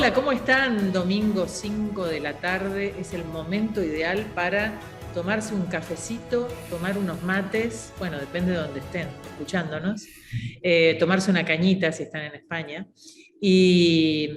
Hola, ¿cómo están? Domingo 5 de la tarde, es el momento ideal para tomarse un cafecito, tomar unos mates, bueno, depende de donde estén escuchándonos, tomarse una cañita si están en España, y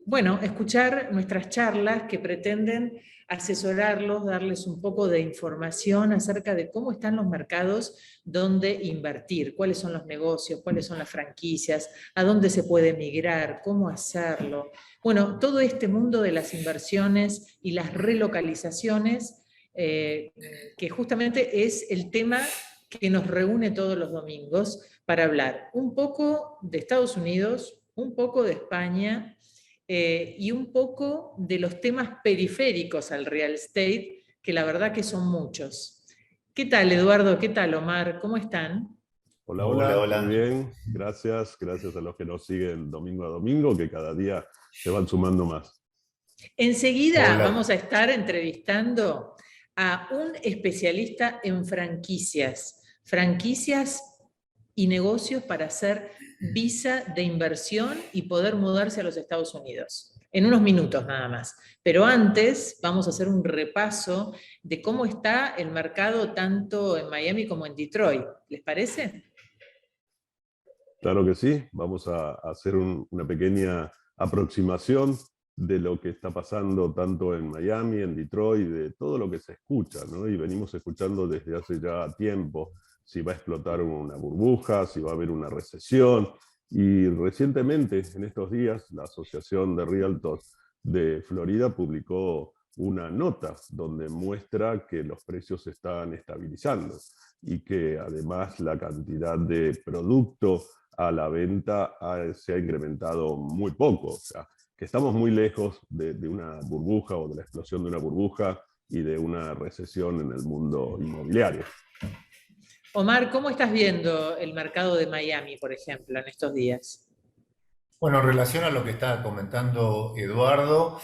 bueno, escuchar nuestras charlas que pretenden asesorarlos, darles un poco de información acerca de cómo están los mercados, dónde invertir, cuáles son los negocios, cuáles son las franquicias, a dónde se puede migrar, cómo hacerlo. Bueno, todo este mundo de las inversiones y las relocalizaciones, que justamente es el tema que nos reúne todos los domingos para hablar un poco de Estados Unidos, un poco de España, y un poco de los temas periféricos al real estate, que la verdad que son muchos. ¿Qué tal, Eduardo? ¿Qué tal, Omar? ¿Cómo están? Hola, Hola, hola, muy hola. bien. Gracias a los que nos siguen domingo a domingo, que cada día se van sumando más. Enseguida Hola. vamos a estar entrevistando a un especialista en franquicias y negocios para hacer visa de inversión y poder mudarse a los Estados Unidos. En unos minutos nada más. Pero antes vamos a hacer un repaso de cómo está el mercado tanto en Miami como en Detroit. ¿Les parece? Claro que sí, vamos a hacer una pequeña aproximación de lo que está pasando tanto en Miami, en Detroit, de todo lo que se escucha, ¿no? Y venimos escuchando desde hace ya tiempo si va a explotar una burbuja, si va a haber una recesión. Y recientemente, en estos días, la Asociación de Realtors de Florida publicó una nota donde muestra que los precios se están estabilizando y que además la cantidad de producto a la venta se ha incrementado muy poco. O sea, que estamos muy lejos de una burbuja o de la explosión de una burbuja y de una recesión en el mundo inmobiliario. Omar, ¿cómo estás viendo el mercado de Miami, por ejemplo, en estos días? Bueno, en relación a lo que está comentando Eduardo,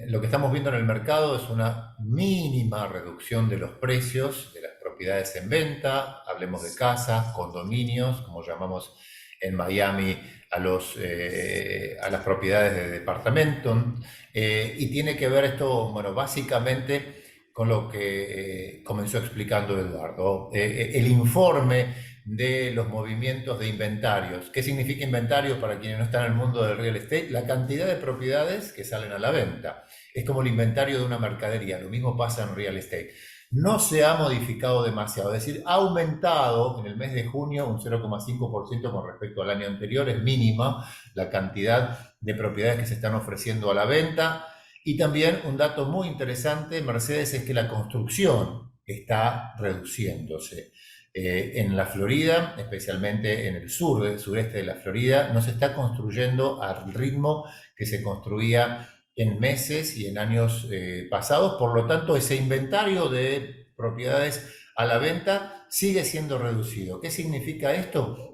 lo que estamos viendo en el mercado es una mínima reducción de los precios de las propiedades en venta. Hablemos de casas, condominios, como llamamos en Miami a las propiedades de departamento. Y tiene que ver esto, bueno, básicamente con lo que comenzó explicando Eduardo. El informe de los movimientos de inventarios. ¿Qué significa inventario para quienes no están en el mundo del real estate? La cantidad de propiedades que salen a la venta. Es como el inventario de una mercadería. Lo mismo pasa en real estate. No se ha modificado demasiado, es decir, ha aumentado en el mes de junio un 0,5% con respecto al año anterior, es mínima la cantidad de propiedades que se están ofreciendo a la venta. Y también un dato muy interesante, Mercedes, es que la construcción está reduciéndose. En la Florida, especialmente en el sureste de la Florida, no se está construyendo al ritmo que se construía en meses y en años pasados. Por lo tanto, ese inventario de propiedades a la venta sigue siendo reducido. ¿Qué significa esto?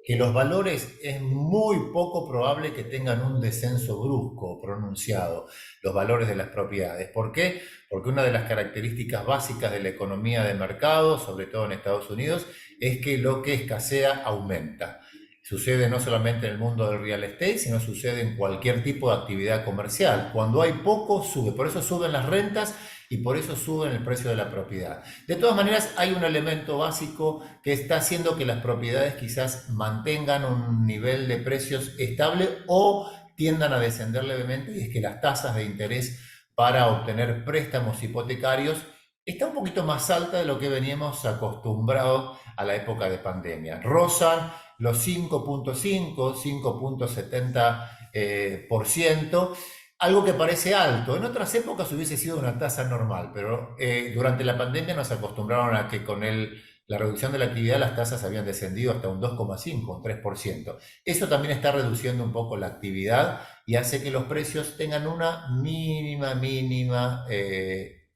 Que los valores es muy poco probable que tengan un descenso brusco pronunciado, los valores de las propiedades. ¿Por qué? Porque una de las características básicas de la economía de mercado, sobre todo en Estados Unidos, es que lo que escasea aumenta. Sucede no solamente en el mundo del real estate, sino sucede en cualquier tipo de actividad comercial. Cuando hay poco, sube. Por eso suben las rentas y por eso suben el precio de la propiedad. De todas maneras, hay un elemento básico que está haciendo que las propiedades quizás mantengan un nivel de precios estable o tiendan a descender levemente, y es que las tasas de interés para obtener préstamos hipotecarios está un poquito más alta de lo que veníamos acostumbrados a la época de pandemia. Rozan los 5,5, 5,70%, algo que parece alto. En otras épocas hubiese sido una tasa normal, pero durante la pandemia nos acostumbraron a que con la reducción de la actividad las tasas habían descendido hasta un 2,5, un 3%. Eso también está reduciendo un poco la actividad y hace que los precios tengan una mínima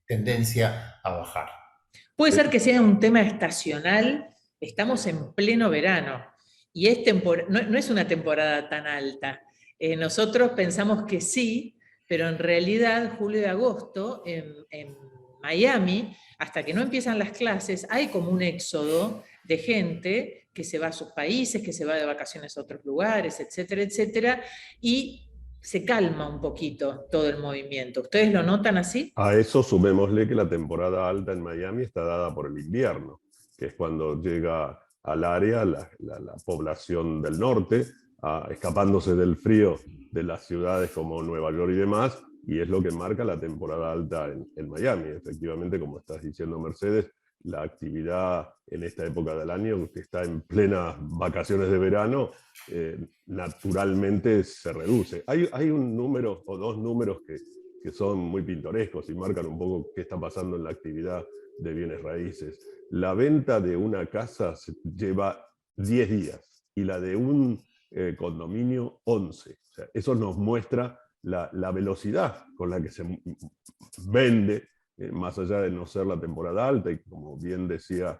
tendencia a bajar. Puede ser que sea un tema estacional, estamos en pleno verano y no es una temporada tan alta. Nosotros pensamos que sí, pero en realidad julio y agosto en Miami, hasta que no empiezan las clases, hay como un éxodo de gente que se va a sus países, que se va de vacaciones a otros lugares, etcétera, etcétera, y se calma un poquito todo el movimiento. ¿Ustedes lo notan así? A eso sumémosle que la temporada alta en Miami está dada por el invierno, que es cuando llega al área la población del norte, escapándose del frío de las ciudades como Nueva York y demás, y es lo que marca la temporada alta en Miami. Efectivamente, como estás diciendo, Mercedes, la actividad en esta época del año, que está en plenas vacaciones de verano, naturalmente se reduce. Hay un número o dos números que son muy pintorescos y marcan un poco qué está pasando en la actividad de bienes raíces. La venta de una casa lleva 10 días y la de un condominio 11. O sea, eso nos muestra la velocidad con la que se vende, más allá de no ser la temporada alta, y como bien decía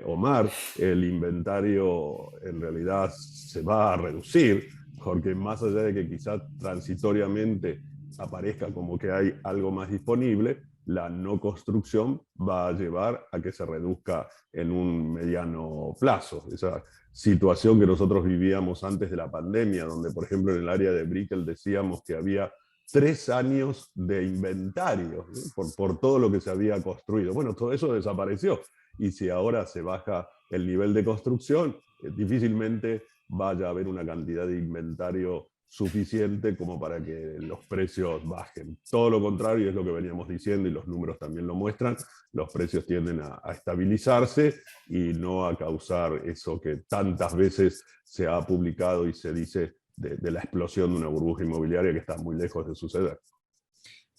Omar, el inventario en realidad se va a reducir, porque más allá de que quizás transitoriamente aparezca como que hay algo más disponible, la no construcción va a llevar a que se reduzca en un mediano plazo. Esa situación que nosotros vivíamos antes de la pandemia, donde por ejemplo en el área de Brickell decíamos que había 3 años de inventario, ¿sí? por todo lo que se había construido. Bueno, todo eso desapareció, y si ahora se baja el nivel de construcción, difícilmente vaya a haber una cantidad de inventario suficiente como para que los precios bajen. Todo lo contrario es lo que veníamos diciendo, y los números también lo muestran: los precios tienden a estabilizarse y no a causar eso que tantas veces se ha publicado y se dice de la explosión de una burbuja inmobiliaria que está muy lejos de suceder.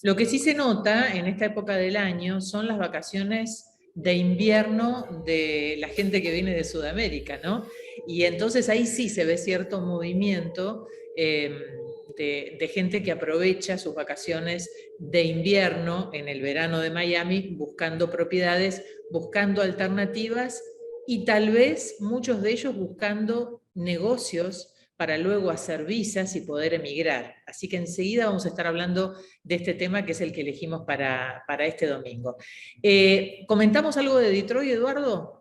Lo que sí se nota en esta época del año son las vacaciones de invierno de la gente que viene de Sudamérica, ¿no? Y entonces ahí sí se ve cierto movimiento de gente que aprovecha sus vacaciones de invierno en el verano de Miami, buscando propiedades, buscando alternativas, y tal vez muchos de ellos buscando negocios para luego hacer visas y poder emigrar. Así que enseguida vamos a estar hablando de este tema, que es el que elegimos para este domingo. ¿Comentamos algo de Detroit, Eduardo?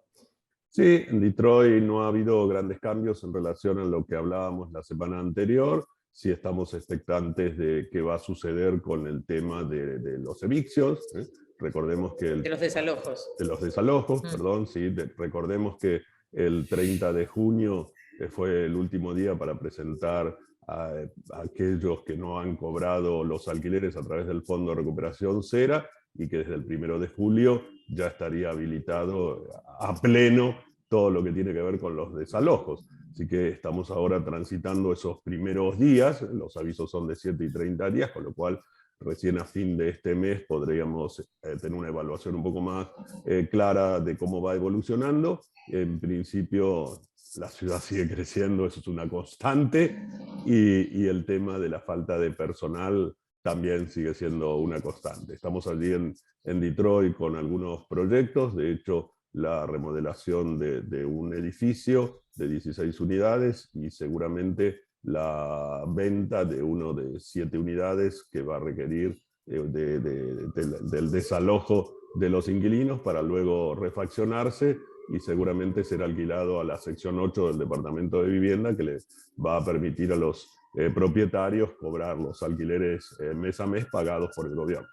Sí, en Detroit no ha habido grandes cambios en relación a lo que hablábamos la semana anterior. Sí estamos expectantes de qué va a suceder con el tema de los evictions. Recordemos que de los desalojos. De los desalojos, perdón, sí. Recordemos que el 30 de junio fue el último día para presentar a aquellos que no han cobrado los alquileres a través del Fondo de Recuperación CERA, y que desde el 1 de julio ya estaría habilitado a pleno todo lo que tiene que ver con los desalojos. Así que estamos ahora transitando esos primeros días. Los avisos son de 7 y 30 días, con lo cual recién a fin de este mes podríamos tener una evaluación un poco más clara de cómo va evolucionando. En principio, la ciudad sigue creciendo, eso es una constante, y el tema de la falta de personal también sigue siendo una constante. Estamos allí en Detroit con algunos proyectos. De hecho, la remodelación de un edificio de 16 unidades, y seguramente la venta de uno de 7 unidades que va a requerir del desalojo de los inquilinos para luego refaccionarse y seguramente será alquilado a la sección 8 del Departamento de Vivienda, que le va a permitir a los propietarios cobrar los alquileres mes a mes pagados por el gobierno.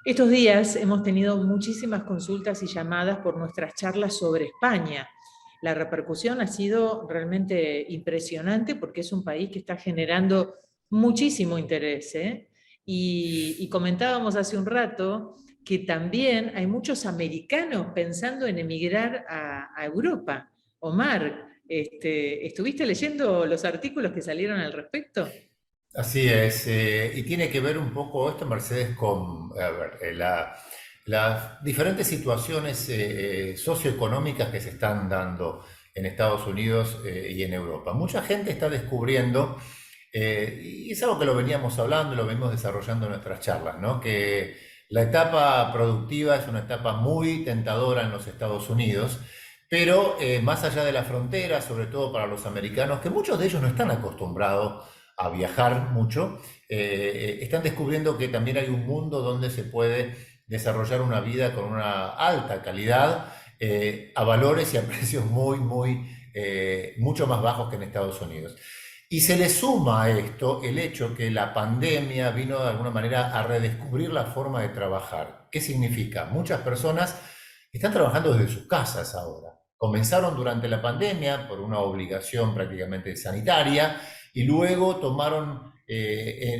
Estos días hemos tenido muchísimas consultas y llamadas por nuestras charlas sobre España. La repercusión ha sido realmente impresionante, porque es un país que está generando muchísimo interés, ¿eh? Y comentábamos hace un rato que también hay muchos americanos pensando en emigrar a Europa. Omar, ¿estuviste leyendo los artículos que salieron al respecto? Así es, y tiene que ver un poco esto, Mercedes, con a ver, las diferentes situaciones socioeconómicas que se están dando en Estados Unidos y en Europa. Mucha gente está descubriendo, y es algo que lo veníamos hablando, lo venimos desarrollando en nuestras charlas, ¿no? Que la etapa productiva es una etapa muy tentadora en los Estados Unidos, pero más allá de la frontera, sobre todo para los americanos, que muchos de ellos no están acostumbrados a viajar mucho, están descubriendo que también hay un mundo donde se puede desarrollar una vida con una alta calidad, a valores y a precios mucho más bajos que en Estados Unidos. Y se le suma a esto el hecho que la pandemia vino de alguna manera a redescubrir la forma de trabajar. ¿Qué significa? Muchas personas están trabajando desde sus casas ahora. Comenzaron durante la pandemia por una obligación prácticamente sanitaria y luego tomaron,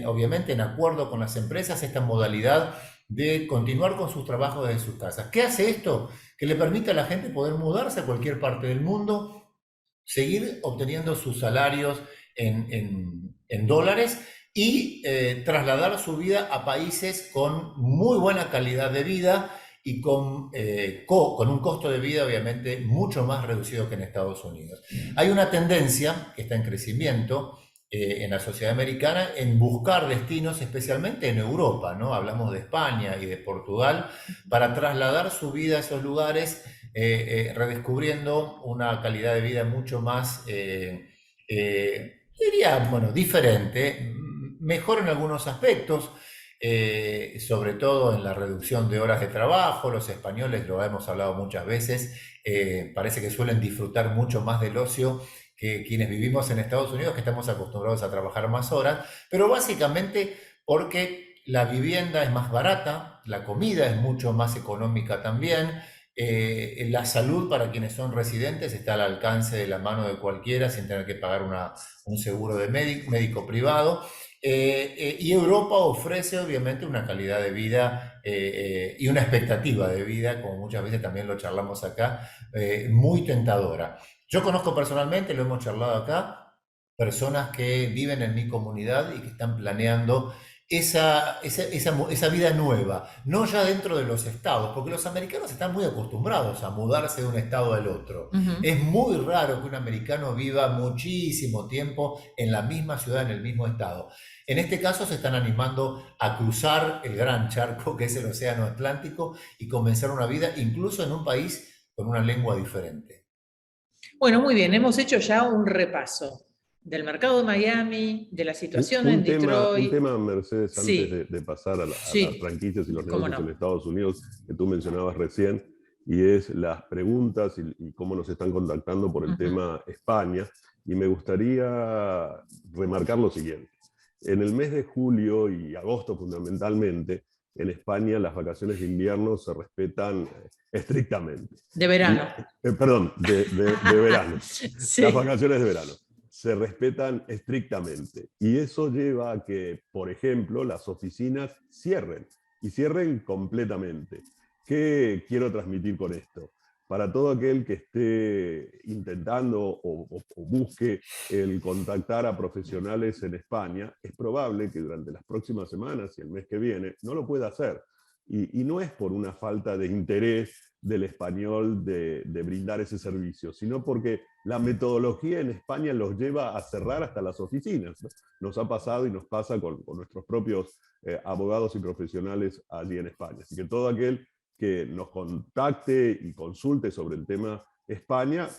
obviamente en acuerdo con las empresas, esta modalidad de continuar con sus trabajos desde sus casas. ¿Qué hace esto? Que le permite a la gente poder mudarse a cualquier parte del mundo, seguir obteniendo sus salarios en dólares y trasladar su vida a países con muy buena calidad de vida y con un costo de vida obviamente mucho más reducido que en Estados Unidos. Hay una tendencia que está en crecimiento en la sociedad americana en buscar destinos, especialmente en Europa, ¿no? Hablamos de España y de Portugal, para trasladar su vida a esos lugares, redescubriendo una calidad de vida mucho más diría, bueno, diferente, mejor en algunos aspectos, sobre todo en la reducción de horas de trabajo. Los españoles, lo hemos hablado muchas veces, parece que suelen disfrutar mucho más del ocio que quienes vivimos en Estados Unidos, que estamos acostumbrados a trabajar más horas, pero básicamente porque la vivienda es más barata, la comida es mucho más económica también, la salud para quienes son residentes está al alcance de la mano de cualquiera sin tener que pagar un seguro de médico privado. Y Europa ofrece obviamente una calidad de vida y una expectativa de vida, como muchas veces también lo charlamos acá, muy tentadora. Yo conozco personalmente, lo hemos charlado acá, personas que viven en mi comunidad y que están planeando esa vida nueva, no ya dentro de los estados, porque los americanos están muy acostumbrados a mudarse de un estado al otro. Es muy raro que un americano viva muchísimo tiempo en la misma ciudad, en el mismo estado. En este caso se están animando a cruzar el gran charco que es el Océano Atlántico y comenzar una vida incluso en un país con una lengua diferente. Bueno, muy bien, hemos hecho ya un repaso del mercado de Miami, de la situación en Detroit. Un tema, Mercedes, Sí. antes de pasar a las Sí. franquicias y los ¿Cómo negocios no? en Estados Unidos, que tú mencionabas recién, y es las preguntas y cómo nos están contactando por el tema España. Y me gustaría remarcar lo siguiente. En el mes de julio y agosto fundamentalmente, en España las vacaciones de invierno se respetan estrictamente. De verano. Perdón, de verano. Sí. Las vacaciones de verano se respetan estrictamente. Y eso lleva a que, por ejemplo, las oficinas cierren, y cierren completamente. ¿Qué quiero transmitir con esto? Para todo aquel que esté intentando o busque el contactar a profesionales en España, es probable que durante las próximas semanas y el mes que viene no lo pueda hacer. Y no es por una falta de interés del español de brindar ese servicio, sino porque la metodología en España los lleva a cerrar hasta las oficinas. Nos ha pasado y nos pasa con nuestros propios abogados y profesionales allí en España. Así que todo aquel que nos contacte y consulte sobre el tema España,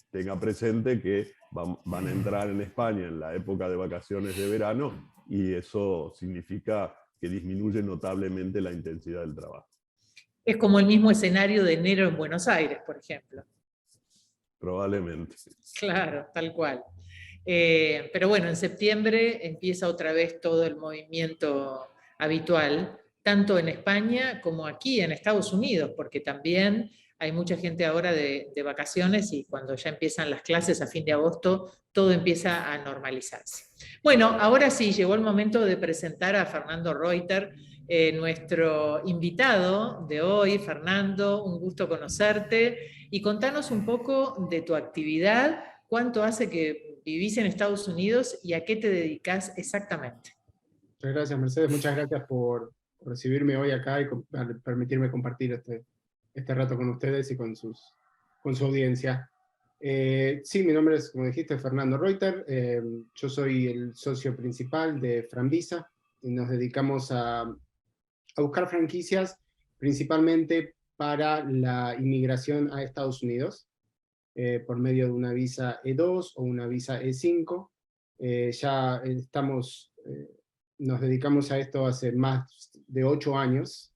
tenga presente que van a entrar en España en la época de vacaciones de verano, y eso significa que disminuye notablemente la intensidad del trabajo. Es como el mismo escenario de enero en Buenos Aires, por ejemplo. Probablemente. Claro, tal cual. Pero bueno, en septiembre empieza otra vez todo el movimiento habitual, tanto en España como aquí en Estados Unidos, porque también hay mucha gente ahora de vacaciones y cuando ya empiezan las clases a fin de agosto, todo empieza a normalizarse. Bueno, ahora sí, llegó el momento de presentar a Fernando Reuter, nuestro invitado de hoy. Fernando, un gusto conocerte y contanos un poco de tu actividad, cuánto hace que vivís en Estados Unidos y a qué te dedicas exactamente. Muchas gracias, Mercedes. Muchas gracias por recibirme hoy acá y permitirme compartir este rato con ustedes y con su audiencia. Sí, mi nombre es, como dijiste, Fernando Reuter. Yo soy el socio principal de Framvisa y nos dedicamos a buscar franquicias principalmente para la inmigración a Estados Unidos por medio de una visa E2 o una visa E5. Ya nos dedicamos a esto hace más de 8 años.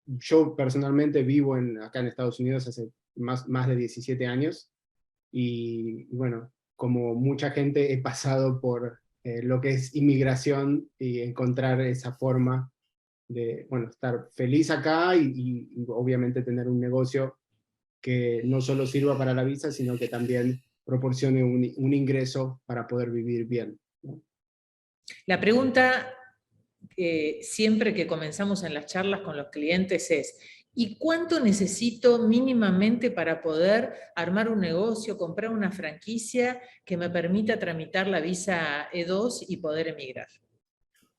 Yo personalmente vivo acá en Estados Unidos hace más de 17 años y bueno, como mucha gente he pasado por lo que es inmigración y encontrar esa forma de, bueno, estar feliz acá y obviamente tener un negocio que no solo sirva para la visa, sino que también proporcione un ingreso para poder vivir bien, ¿no? La pregunta siempre que comenzamos en las charlas con los clientes es, ¿y cuánto necesito mínimamente para poder armar un negocio, comprar una franquicia que me permita tramitar la visa E2 y poder emigrar?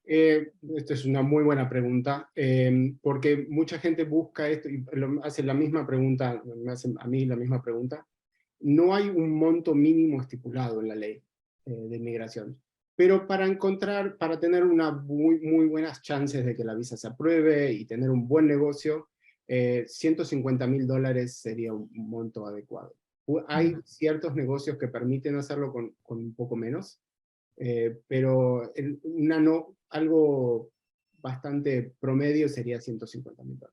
Esta es una muy buena pregunta, porque mucha gente busca esto y hace la misma pregunta, me hacen a mí la misma pregunta. No hay un monto mínimo estipulado en la ley de inmigración, pero para tener muy buenas chances de que la visa se apruebe y tener un buen negocio, $150,000 sería un monto adecuado. Hay ciertos negocios que permiten hacerlo con un poco menos, pero algo bastante promedio sería $150,000.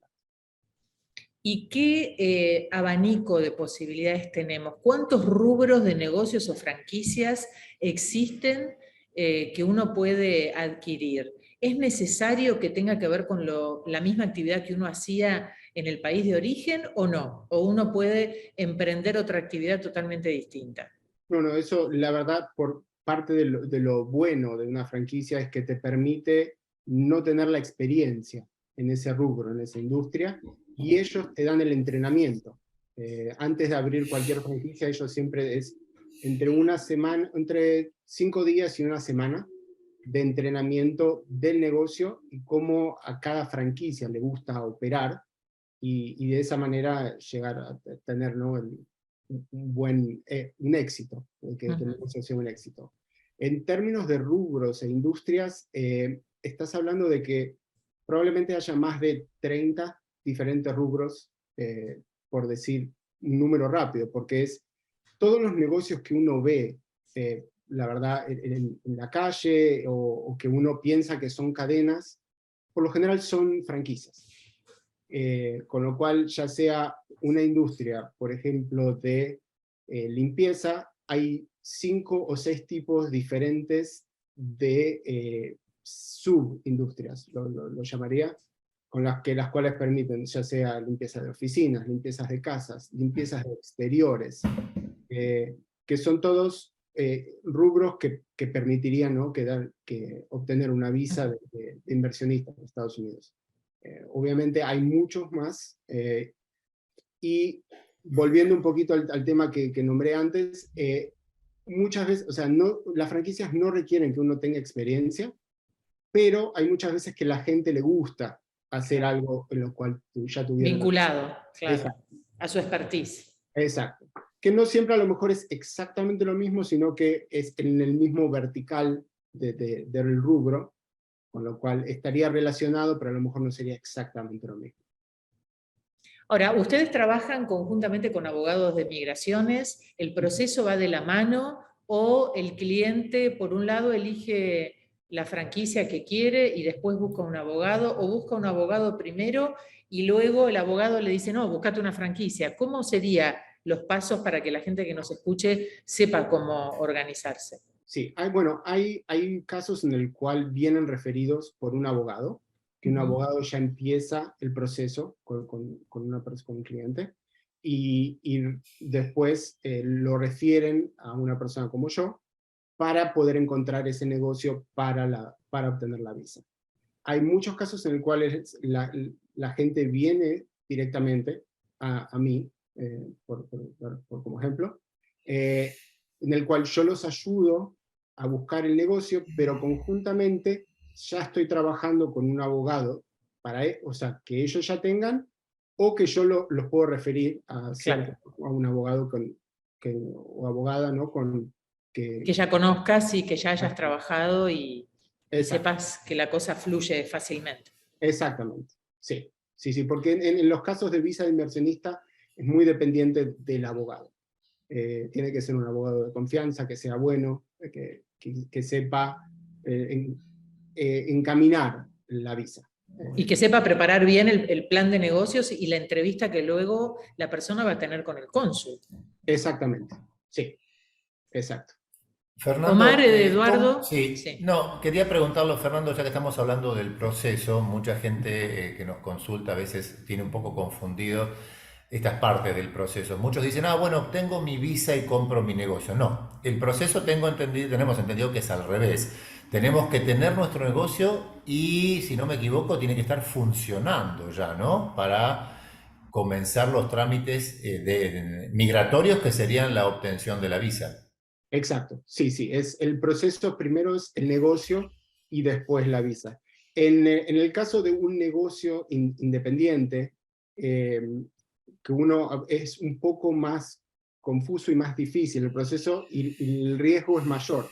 ¿Y qué abanico de posibilidades tenemos? ¿Cuántos rubros de negocios o franquicias existen que uno puede adquirir? ¿Es necesario que tenga que ver con la misma actividad que uno hacía en el país de origen o no? ¿O uno puede emprender otra actividad totalmente distinta? No, eso la verdad por parte de lo bueno de una franquicia es que te permite no tener la experiencia en ese rubro, en esa industria, y ellos te dan el entrenamiento. Antes de abrir cualquier franquicia, ellos siempre es entre 5 días y una semana de entrenamiento del negocio y cómo a cada franquicia le gusta operar, y de esa manera llegar a tener, ¿no?, un éxito, que el negocio sea un éxito. En términos de rubros e industrias, estás hablando de que probablemente haya más de 30 diferentes rubros, por decir un número rápido, porque es todos los negocios que uno ve, la verdad, en la calle, o que uno piensa que son cadenas, por lo general son franquicias. Con lo cual, ya sea una industria, por ejemplo, de limpieza, hay 5 o 6 tipos diferentes de subindustrias, lo llamaría, con las cuales permiten, ya sea limpieza de oficinas, limpiezas de casas, limpiezas de exteriores, que son todos rubros que permitirían, ¿no?, que obtener una visa de inversionista en Estados Unidos. Obviamente hay muchos más, y volviendo un poquito al tema que nombré antes, muchas veces, o sea, las franquicias no requieren que uno tenga experiencia, pero hay muchas veces que a la gente le gusta hacer algo en lo cual ya tuvieron. Vinculado, claro, exacto, a su expertise. Exacto. Que no siempre a lo mejor es exactamente lo mismo, sino que es en el mismo vertical del rubro, con lo cual estaría relacionado, pero a lo mejor no sería exactamente lo mismo. Ahora, ustedes trabajan conjuntamente con abogados de migraciones, ¿el proceso va de la mano o el cliente, por un lado, elige la franquicia que quiere y después busca un abogado, o busca un abogado primero y luego el abogado le dice, no, búscate una franquicia? ¿Cómo serían los pasos para que la gente que nos escuche sepa cómo organizarse? Sí, hay casos en el cual vienen referidos por un abogado, que un abogado ya empieza el proceso con un cliente, y después lo refieren a una persona como yo, para poder encontrar ese negocio para obtener la visa. Hay muchos casos en los cuales la gente viene directamente a mí, como ejemplo, en el cual yo los ayudo a buscar el negocio, pero conjuntamente ya estoy trabajando con un abogado, o sea, que ellos ya tengan, o que yo los puedo referir a un abogado o abogada, ¿no?, que ya conozcas y que ya hayas trabajado y sepas que la cosa fluye fácilmente. Exactamente, sí, porque en los casos de visa de inversionista es muy dependiente del abogado. Tiene que ser un abogado de confianza, que sea bueno, que sepa encaminar la visa. Y que sepa preparar bien el plan de negocios y la entrevista que luego la persona va a tener con el cónsul. Exactamente, sí. Exacto. Fernando, Omar, Eduardo. sí, Sí. no, quería preguntarlo, Fernando, ya que estamos hablando del proceso, mucha gente que nos consulta a veces tiene un poco confundido estas partes del proceso. Muchos dicen, ah, bueno, tengo mi visa y compro mi negocio. No, el proceso tenemos entendido que es al revés. Tenemos que tener nuestro negocio y, si no me equivoco, tiene que estar funcionando ya, ¿no? Para comenzar los trámites migratorios que serían la obtención de la visa. Exacto, sí, sí, es el proceso primero es el negocio y después la visa. En el caso de un negocio independiente, que uno es un poco más confuso y más difícil el proceso y el riesgo es mayor,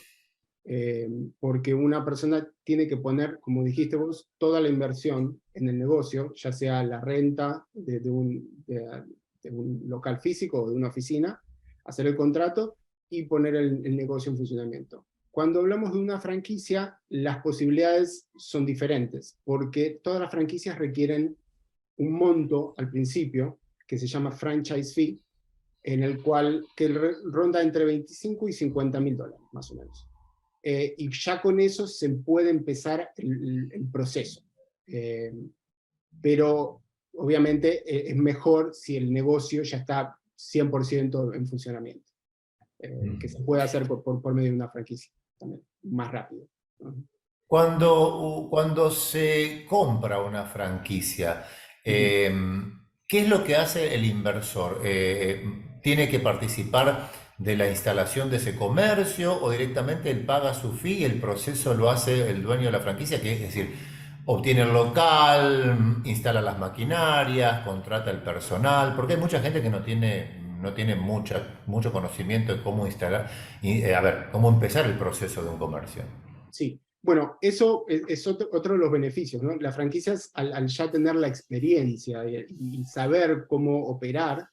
porque una persona tiene que poner, como dijiste vos, toda la inversión en el negocio, ya sea la renta de un local físico o de una oficina, hacer el contrato, y poner el negocio en funcionamiento. Cuando hablamos de una franquicia, las posibilidades son diferentes, porque todas las franquicias requieren un monto al principio, que se llama franchise fee, en el cual que ronda entre 25 y 50 mil dólares, más o menos. Y ya con eso se puede empezar el proceso. Pero obviamente es mejor si el negocio ya está 100% en funcionamiento. Que se puede hacer por medio de una franquicia también, más rápido. Cuando se compra una franquicia, ¿qué es lo que hace el inversor? ¿Tiene que participar de la instalación de ese comercio o directamente él paga su fee y el proceso lo hace el dueño de la franquicia? Que es decir, obtiene el local, instala las maquinarias, contrata el personal, porque hay mucha gente que no tiene mucho conocimiento de cómo instalar, cómo empezar el proceso de un comercio. Sí, bueno, eso es otro de los beneficios, ¿no? Las franquicias, al ya tener la experiencia y saber cómo operar,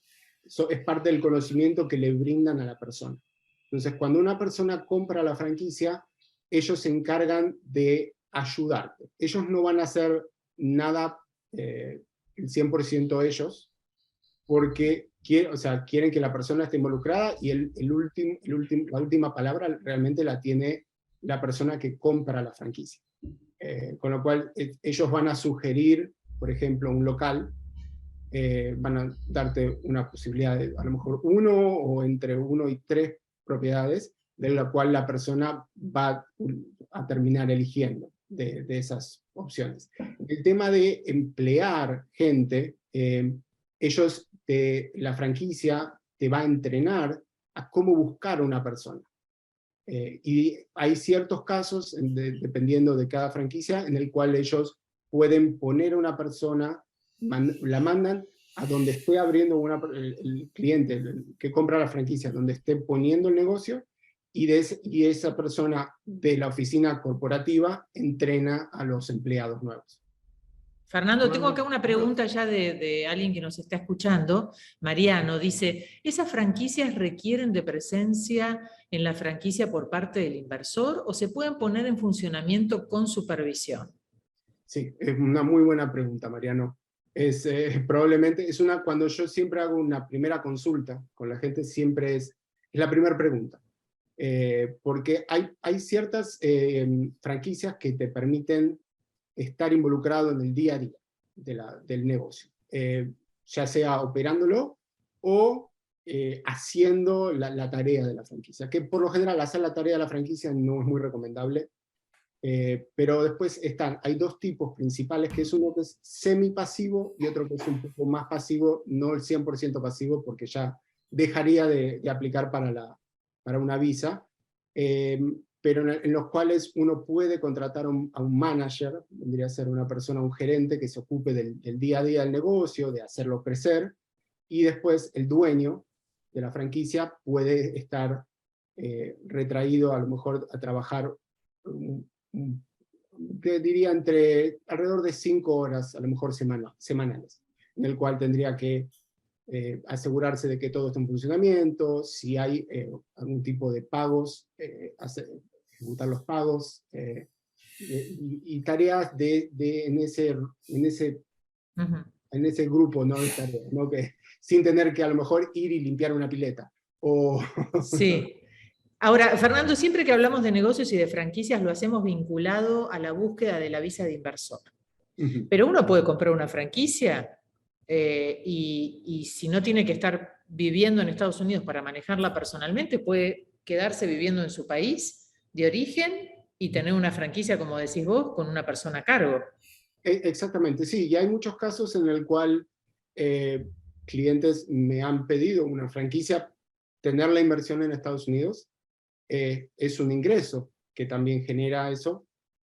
es parte del conocimiento que le brindan a la persona. Entonces, cuando una persona compra la franquicia, ellos se encargan de ayudarte. Ellos no van a hacer nada el 100% ellos, porque quieren que la persona esté involucrada y la última palabra realmente la tiene la persona que compra la franquicia. Con lo cual ellos van a sugerir, por ejemplo, un local, van a darte una posibilidad de a lo mejor 1 o entre 1 y 3 propiedades, de la cual la persona va a terminar eligiendo de esas opciones. El tema de emplear gente, la franquicia te va a entrenar a cómo buscar una persona. Y hay ciertos casos, dependiendo de cada franquicia, en el cual ellos pueden poner a una persona, la mandan a donde esté abriendo el cliente el que compra la franquicia, donde esté poniendo el negocio, y esa persona de la oficina corporativa entrena a los empleados nuevos. Fernando, tengo acá una pregunta ya de alguien que nos está escuchando. Mariano dice, ¿esas franquicias requieren de presencia en la franquicia por parte del inversor o se pueden poner en funcionamiento con supervisión? Sí, es una muy buena pregunta, Mariano. Probablemente cuando yo siempre hago una primera consulta con la gente, siempre es la primera pregunta. Porque hay ciertas franquicias que te permiten estar involucrado en el día a día del negocio, ya sea operándolo o haciendo la tarea de la franquicia, que por lo general hacer la tarea de la franquicia no es muy recomendable, pero después hay 2 tipos principales, que es uno que es semipasivo y otro que es un poco más pasivo, no el 100% pasivo, porque ya dejaría de aplicar para una visa, pero en los cuales uno puede contratar a un manager, vendría a ser una persona, un gerente que se ocupe del día a día del negocio, de hacerlo crecer, y después el dueño de la franquicia puede estar retraído a lo mejor a trabajar, te diría alrededor de 5 horas, a lo mejor semanales, en el cual tendría que asegurarse de que todo esté en funcionamiento, si hay algún tipo de pagos, ejecutar los pagos, y tareas en ese grupo, ¿no? De tareas, ¿no? Sin tener que a lo mejor ir y limpiar una pileta. Sí. Ahora, Fernando, siempre que hablamos de negocios y de franquicias lo hacemos vinculado a la búsqueda de la visa de inversor. Pero uno puede comprar una franquicia y si no tiene que estar viviendo en Estados Unidos para manejarla personalmente, puede quedarse viviendo en su país de origen y tener una franquicia, como decís vos, con una persona a cargo. Exactamente, sí, y hay muchos casos en el cual clientes me han pedido una franquicia, tener la inversión en Estados Unidos es un ingreso que también genera eso,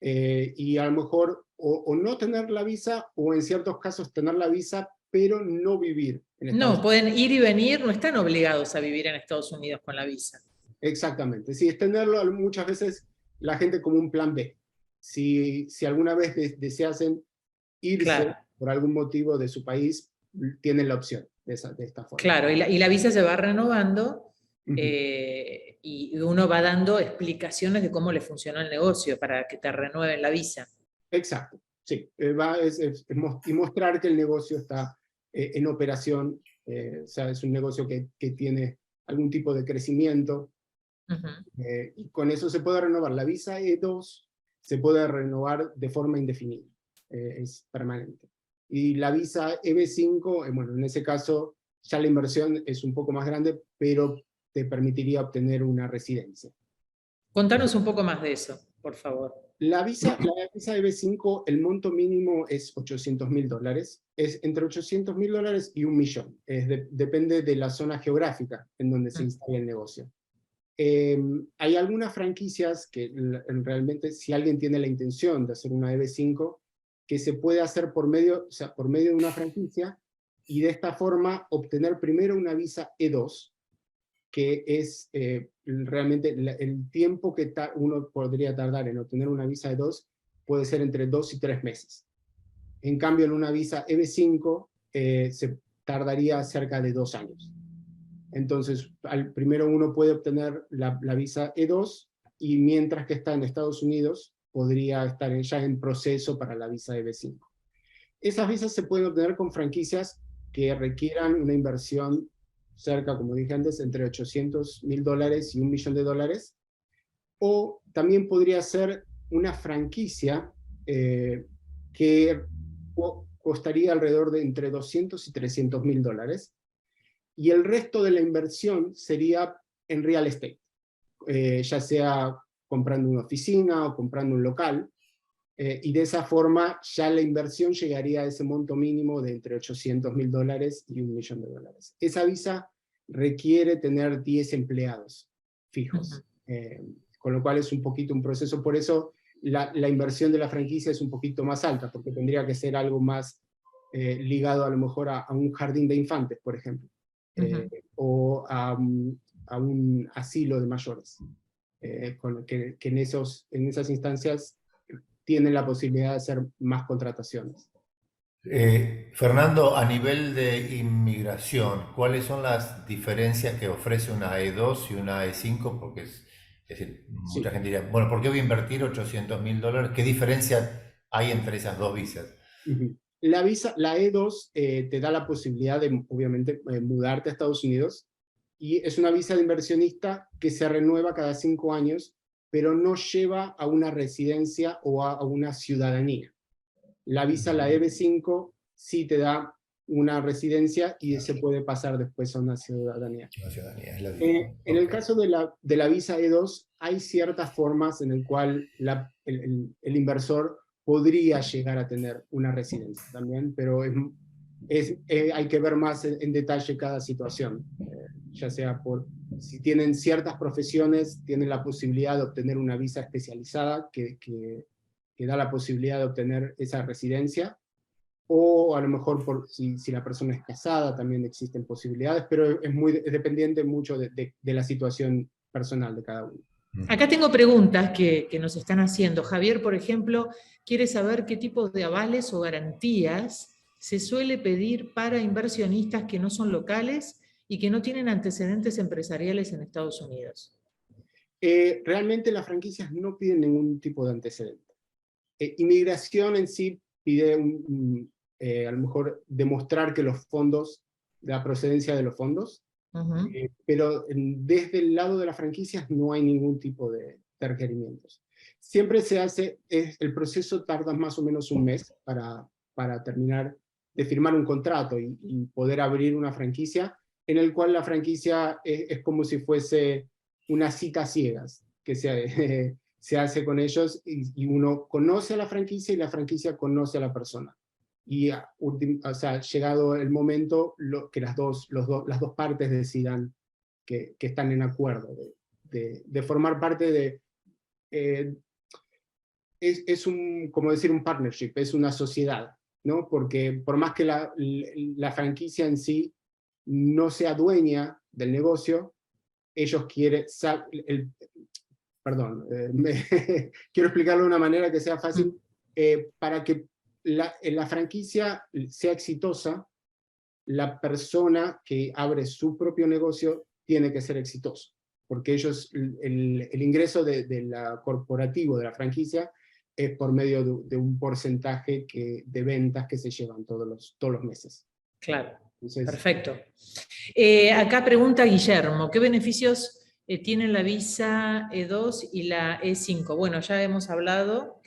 y a lo mejor o no tener la visa, o en ciertos casos tener la visa, pero no vivir en Estados Unidos. No, pueden ir y venir, no están obligados a vivir en Estados Unidos con la visa. Exactamente, sí, es tenerlo muchas veces la gente como un plan B. Si alguna vez deseasen irse Claro. por algún motivo de su país, tienen la opción de esta forma. Claro, y la visa se va renovando Ujú. y uno va dando explicaciones de cómo le funcionó el negocio para que te renueven la visa. Exacto, sí. Y mostrar que el negocio está en operación, o sea, es un negocio que tiene algún tipo de crecimiento, y con eso se puede renovar. La visa E2 se puede renovar de forma indefinida, es permanente. Y la visa EB5, bueno, en ese caso ya la inversión es un poco más grande, pero te permitiría obtener una residencia. Contanos un poco más de eso, por favor. La visa EB5, el monto mínimo es $800.000, es entre $800.000 y $1 millón, depende de la zona geográfica en donde se instala el negocio. Hay algunas franquicias que realmente, si alguien tiene la intención de hacer una EB5, que se puede hacer por medio de una franquicia, y de esta forma obtener primero una visa E2, que es realmente el tiempo que uno podría tardar en obtener una visa E2 puede ser entre 2 y 3 meses. En cambio, en una visa EB5 se tardaría cerca de 2 años. Entonces, primero uno puede obtener la visa E2, y mientras que está en Estados Unidos, podría estar ya en proceso para la visa EB5. Esas visas se pueden obtener con franquicias que requieran una inversión cerca, como dije antes, entre $800.000 y $1 millón. O también podría ser una franquicia que costaría alrededor de entre $200 y $300.000. Y el resto de la inversión sería en real estate, ya sea comprando una oficina o comprando un local, y de esa forma ya la inversión llegaría a ese monto mínimo de entre $800.000 y $1 millón. Esa visa requiere tener 10 empleados fijos, con lo cual es un poquito un proceso. Por eso la inversión de la franquicia es un poquito más alta, porque tendría que ser algo más ligado a lo mejor a un jardín de infantes, por ejemplo. O a un asilo de mayores, que en esas instancias tienen la posibilidad de hacer más contrataciones. Fernando, a nivel de inmigración, ¿cuáles son las diferencias que ofrece una E2 y una E5? Porque es decir, mucha gente diría, bueno, ¿por qué voy a invertir $800.000? ¿Qué diferencia hay entre esas dos visas? La E2 te da la posibilidad de, obviamente, mudarte a Estados Unidos, y es una visa de inversionista que se renueva cada 5 años, pero no lleva a una residencia o a una ciudadanía. La visa, la EB5, sí te da una residencia y se puede pasar después a una ciudadanía. La ciudadanía es la En el caso de la visa E2, hay ciertas formas en el cual el inversor podría llegar a tener una residencia también, pero hay que ver más en detalle cada situación, ya sea si tienen ciertas profesiones, tienen la posibilidad de obtener una visa especializada que da la posibilidad de obtener esa residencia, o a lo mejor si la persona es casada también existen posibilidades, pero es dependiente mucho de la situación personal de cada uno. Acá tengo preguntas que nos están haciendo. Javier, por ejemplo, quiere saber qué tipo de avales o garantías se suele pedir para inversionistas que no son locales y que no tienen antecedentes empresariales en Estados Unidos. Realmente las franquicias no piden ningún tipo de antecedente. Inmigración en sí pide a lo mejor demostrar que los fondos, la procedencia de los fondos, Ujú. Pero desde el lado de las franquicias no hay ningún tipo de requerimientos. Siempre se hace, el proceso tarda más o menos un mes para terminar de firmar un contrato y poder abrir una franquicia, en el cual la franquicia es como si fuese una cita ciegas, que se, se hace con ellos y uno conoce a la franquicia y la franquicia conoce a la persona. Y o sea, llegado el momento, que las dos partes decidan que están en acuerdo de formar parte de... es un, como decir, un partnership, es una sociedad, ¿no? Porque por más que la franquicia en sí no sea dueña del negocio, ellos quieren... Perdón, quiero explicarlo de una manera que sea fácil. Para que la franquicia sea exitosa, la persona que abre su propio negocio tiene que ser exitoso, porque ellos, el ingreso de la corporativo, de la franquicia, es por medio de un porcentaje de ventas que se llevan todos los meses. Claro, Entonces, perfecto. Acá pregunta Guillermo, ¿qué beneficios tienen la visa E2 y la E5? Bueno, ya hemos hablado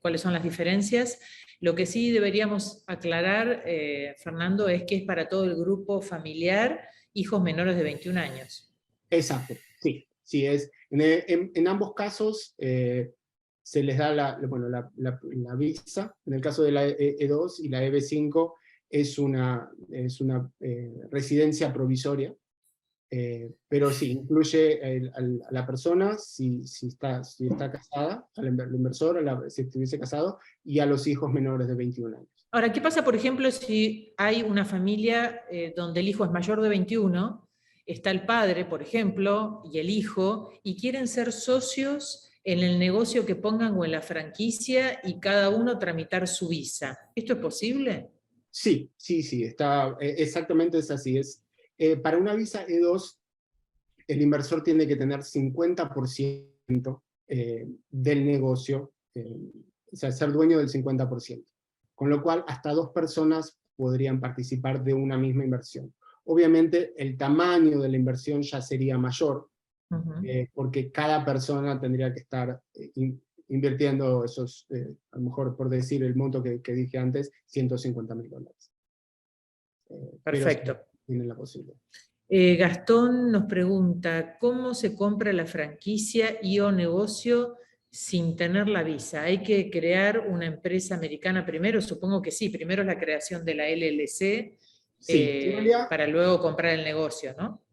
cuáles son las diferencias. Lo que sí deberíamos aclarar, Fernando, es que es para todo el grupo familiar, hijos menores de 21 años. exacto, sí, sí es. En ambos casos se les da la visa. En el caso de la E2 y la EB5 es una residencia provisoria, pero sí, incluye a la persona, si está casada, al inversor, si estuviese casado, y a los hijos menores de 21 años. Ahora, ¿qué pasa, por ejemplo, si hay una familia donde el hijo es mayor de 21, está el padre, por ejemplo, y el hijo, y quieren ser socios en el negocio que pongan o en la franquicia y cada uno tramitar su visa? ¿Esto es posible? Sí, está, exactamente es así. Para una visa E2, el inversor tiene que tener 50% del negocio, o sea, ser dueño del 50%. Con lo cual, hasta 2 personas podrían participar de una misma inversión. Obviamente, el tamaño de la inversión ya sería mayor, porque cada persona tendría que estar invirtiendo esos, a lo mejor por decir el monto que dije antes, $150.000. Perfecto. Pero tienen la posibilidad. Gastón nos pregunta, ¿cómo se compra la franquicia y o negocio sin tener la visa? ¿Hay que crear una empresa americana primero? Supongo que sí, primero es la creación de la LLC, Sí, en realidad, para luego comprar el negocio, ¿no?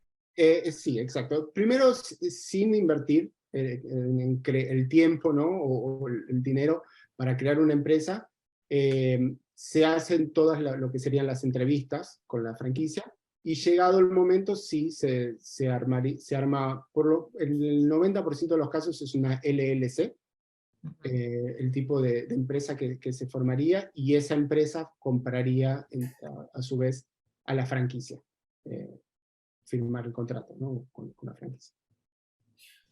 sí, exacto. Primero, sin invertir el tiempo, ¿no? O el dinero para crear una empresa, se hacen todas lo que serían las entrevistas con la franquicia, y llegado el momento, sí, se arma, en el 90% de los casos es una LLC, el tipo de empresa que se formaría, y esa empresa compraría a su vez a la franquicia. Firmar el contrato, ¿no? con la franquicia.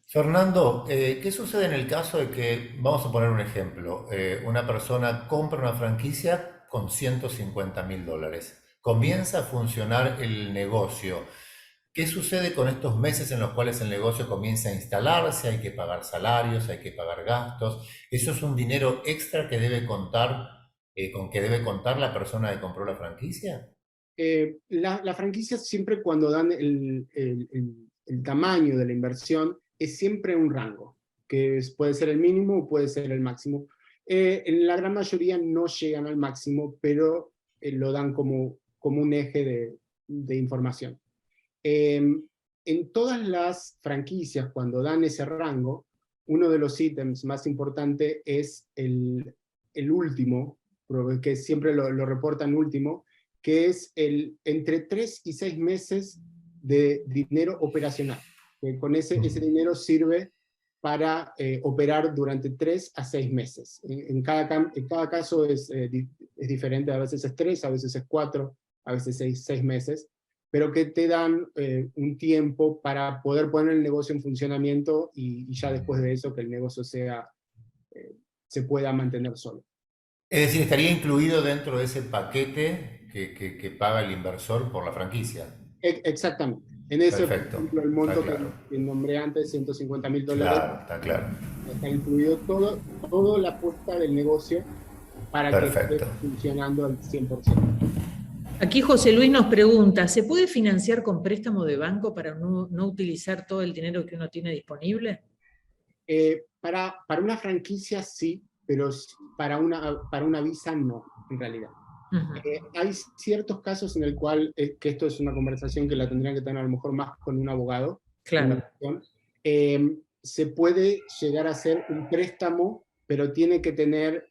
Fernando, ¿qué sucede en el caso de que, vamos a poner un ejemplo, una persona compra una franquicia con $150.000, comienza a funcionar el negocio? ¿Qué sucede con estos meses en los cuales el negocio comienza a instalarse? Hay que pagar salarios, hay que pagar gastos. ¿Eso es un dinero extra que debe contar, con que debe contar la persona que compró la franquicia? La franquicia, siempre cuando dan el tamaño de la inversión, es siempre un rango, que puede ser el mínimo o puede ser el máximo. En la gran mayoría no llegan al máximo, pero lo dan como un eje de información. En todas las franquicias, cuando dan ese rango, uno de los ítems más importantes es el último, que siempre lo reportan último, que es entre 3 y 6 meses de dinero operacional. Con ese dinero sirve para operar durante 3 a 6 meses. En cada caso es diferente, a veces es 3, a veces es 4, a veces 6 meses, pero que te dan un tiempo para poder poner el negocio en funcionamiento, y ya después de eso que el negocio se pueda mantener solo. Es decir, estaría incluido dentro de ese paquete que paga el inversor por la franquicia. Exactamente, En ese, por Perfecto. ejemplo, el monto Está claro. que nombré antes, $150.000, Claro, está claro. está incluido toda la apuesta del negocio para que esté Perfecto. funcionando al 100%. Aquí José Luis nos pregunta, ¿se puede financiar con préstamo de banco para no utilizar todo el dinero que uno tiene disponible? Para una franquicia sí, pero para una visa no, en realidad. Hay ciertos casos en el cual, que esto es una conversación que la tendrían que tener a lo mejor más con un abogado. Claro. Se puede llegar a hacer un préstamo, pero tiene que tener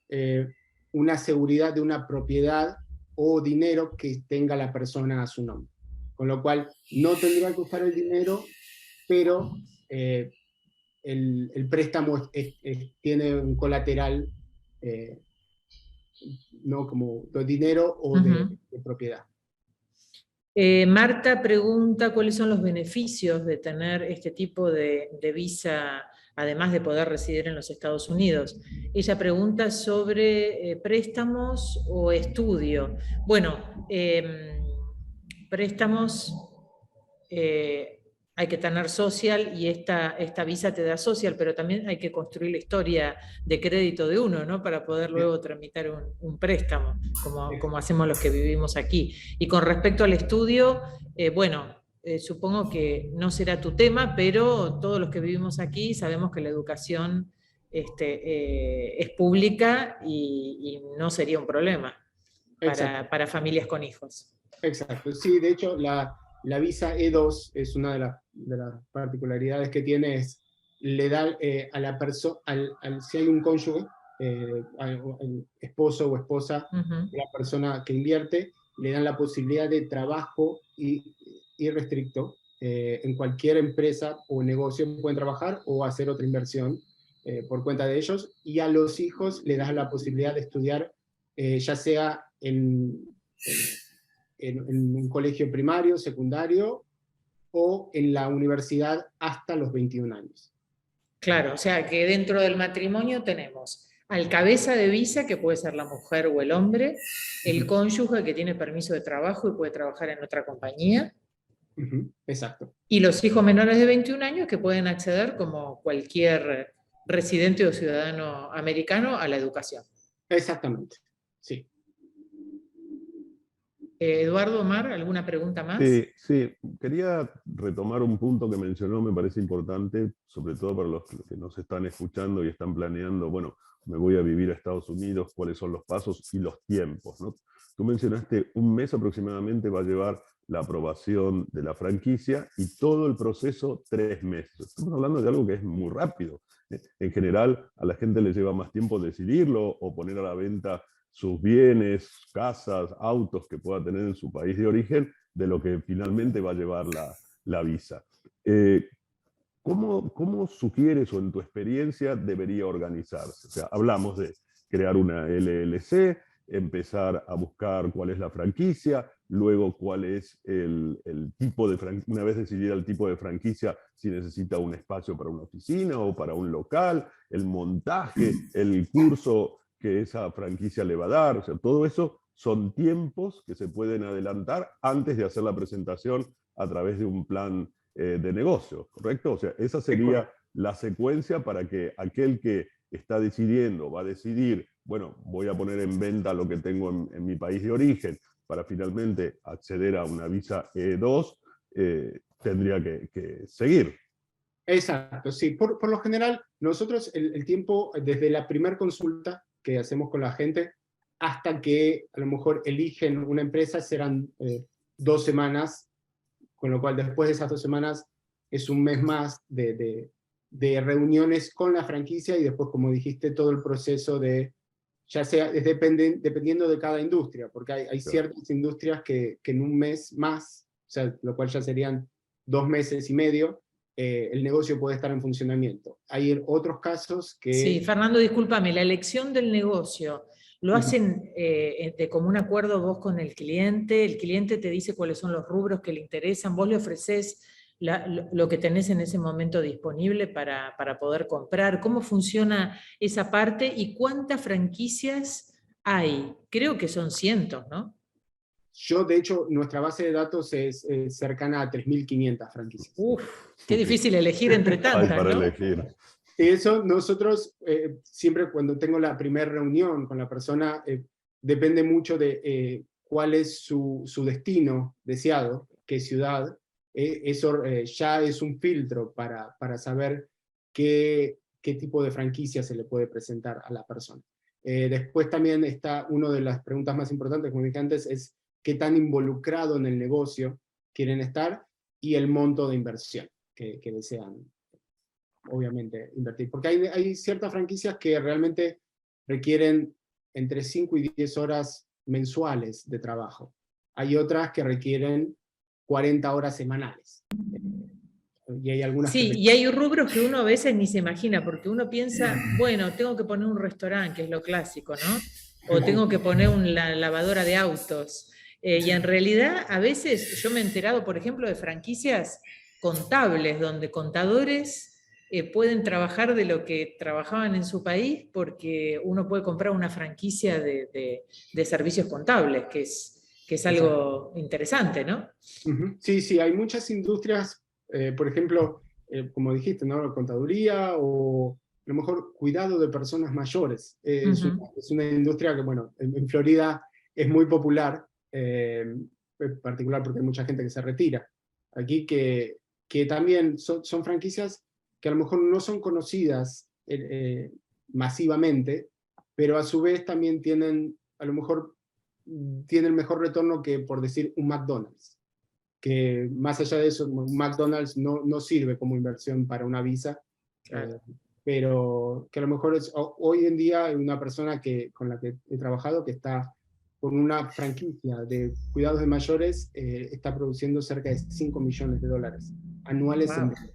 una seguridad de una propiedad o dinero que tenga la persona a su nombre. Con lo cual, no tendría que usar el dinero, pero el préstamo tiene un colateral, no como de dinero o de propiedad. Marta pregunta cuáles son los beneficios de tener este tipo de visa, además de poder residir en los Estados Unidos. Ella pregunta sobre préstamos o estudio. Bueno, préstamos hay que tener social y esta visa te da social, pero también hay que construir la historia de crédito de uno, ¿no? Para poder luego tramitar un préstamo, como hacemos los que vivimos aquí. Y con respecto al estudio, supongo que no será tu tema, pero todos los que vivimos aquí sabemos que la educación es pública y no sería un problema para familias con hijos. Exacto, sí, de hecho la visa E2 es una de las particularidades que tiene, es le da a la persona, si hay un cónyuge, el esposo o esposa, la persona que invierte, le dan la posibilidad de trabajo irrestricto en cualquier empresa o negocio. Pueden trabajar o hacer otra inversión por cuenta de ellos, y a los hijos le das la posibilidad de estudiar ya sea en un colegio primario, secundario, o en la universidad hasta los 21 años. Claro, o sea que dentro del matrimonio tenemos al cabeza de visa, que puede ser la mujer o el hombre, el cónyuge que tiene permiso de trabajo y puede trabajar en otra compañía. Exacto. Y los hijos menores de 21 años que pueden acceder, como cualquier residente o ciudadano americano, a la educación. Exactamente, sí. Eduardo, Omar, ¿alguna pregunta más? Sí, quería retomar un punto que mencionó, me parece importante, sobre todo para los que nos están escuchando y están planeando, bueno, me voy a vivir a Estados Unidos, cuáles son los pasos y los tiempos, ¿no? Tú mencionaste un mes aproximadamente va a llevar la aprobación de la franquicia y todo el proceso 3 meses. Estamos hablando de algo que es muy rápido. En general, a la gente le lleva más tiempo decidirlo o poner a la venta sus bienes, casas, autos que pueda tener en su país de origen, de lo que finalmente va a llevar la visa. ¿Cómo sugieres o en tu experiencia debería organizarse? O sea, hablamos de crear una LLC, empezar a buscar cuál es la franquicia, luego cuál es el tipo de franquicia, una vez decidida el tipo de franquicia, si necesita un espacio para una oficina o para un local, el montaje, el curso que esa franquicia le va a dar. O sea, todo eso son tiempos que se pueden adelantar antes de hacer la presentación a través de un plan de negocio, ¿correcto? O sea, esa sería la secuencia para que aquel que está decidiendo, va a decidir, bueno, voy a poner en venta lo que tengo en mi país de origen para finalmente acceder a una visa E2, tendría que seguir. Exacto, sí. Por lo general, nosotros el tiempo desde la primera consulta que hacemos con la gente hasta que a lo mejor eligen una empresa serán 2 semanas, con lo cual después de esas 2 semanas es un mes más de reuniones con la franquicia, y después, como dijiste, todo el proceso de, ya sea, dependiendo de cada industria, porque hay ciertas industrias que en un mes más, o sea, lo cual ya serían 2 meses y medio, el negocio puede estar en funcionamiento. Hay otros casos que... Sí, Fernando, discúlpame, la elección del negocio, ¿lo hacen de común acuerdo vos con el cliente te dice cuáles son los rubros que le interesan, vos le ofrecés lo que tenés en ese momento disponible para poder comprar? ¿Cómo funciona esa parte y cuántas franquicias hay? Creo que son cientos, ¿no? Yo, de hecho, nuestra base de datos es cercana a 3.500 franquicias. Uf, qué difícil elegir entre Hay tantas, para ¿no? elegir. Eso nosotros, siempre cuando tengo la primera reunión con la persona, depende mucho de cuál es su destino deseado, qué ciudad. Eso ya es un filtro para saber qué tipo de franquicia se le puede presentar a la persona. Después también está una de las preguntas más importantes, como dije antes, es qué tan involucrado en el negocio quieren estar y el monto de inversión que desean, obviamente, invertir. Porque hay ciertas franquicias que realmente requieren entre 5 y 10 horas mensuales de trabajo. Hay otras que requieren 40 horas semanales. Y hay algunas Sí, y hay rubros que uno a veces ni se imagina, porque uno piensa, bueno, tengo que poner un restaurante, que es lo clásico, ¿no? O tengo que poner una lavadora de autos. Y en realidad, a veces yo me he enterado, por ejemplo, de franquicias contables, donde contadores pueden trabajar de lo que trabajaban en su país, porque uno puede comprar una franquicia de servicios contables, que es algo interesante, ¿no? Sí, sí, hay muchas industrias, por ejemplo, como dijiste, ¿no? Contaduría o a lo mejor cuidado de personas mayores. Es una industria que, bueno, en Florida es muy popular, en particular porque hay mucha gente que se retira. Aquí que también son franquicias que a lo mejor no son conocidas masivamente, pero a su vez también tienen, a lo mejor, tienen mejor retorno que, por decir, un McDonald's. Que más allá de eso, McDonald's no sirve como inversión para una visa, Claro. pero que a lo mejor hoy en día hay una persona con la que he trabajado que está con una franquicia de cuidados de mayores, está produciendo cerca de $5 millones anuales en Wow. venta.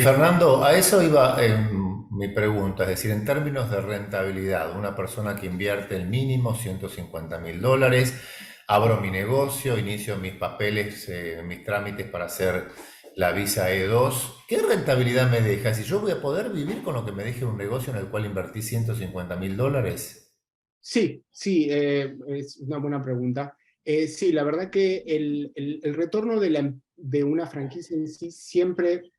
Fernando, a eso iba mi pregunta, es decir, en términos de rentabilidad, una persona que invierte el mínimo $150.000, abro mi negocio, inicio mis papeles, mis trámites para hacer la visa E2, ¿qué rentabilidad me deja? Si yo voy a poder vivir con lo que me deje un negocio en el cual invertí $150.000. Sí, sí, es una buena pregunta. Sí, la verdad que el retorno de una franquicia en sí siempre,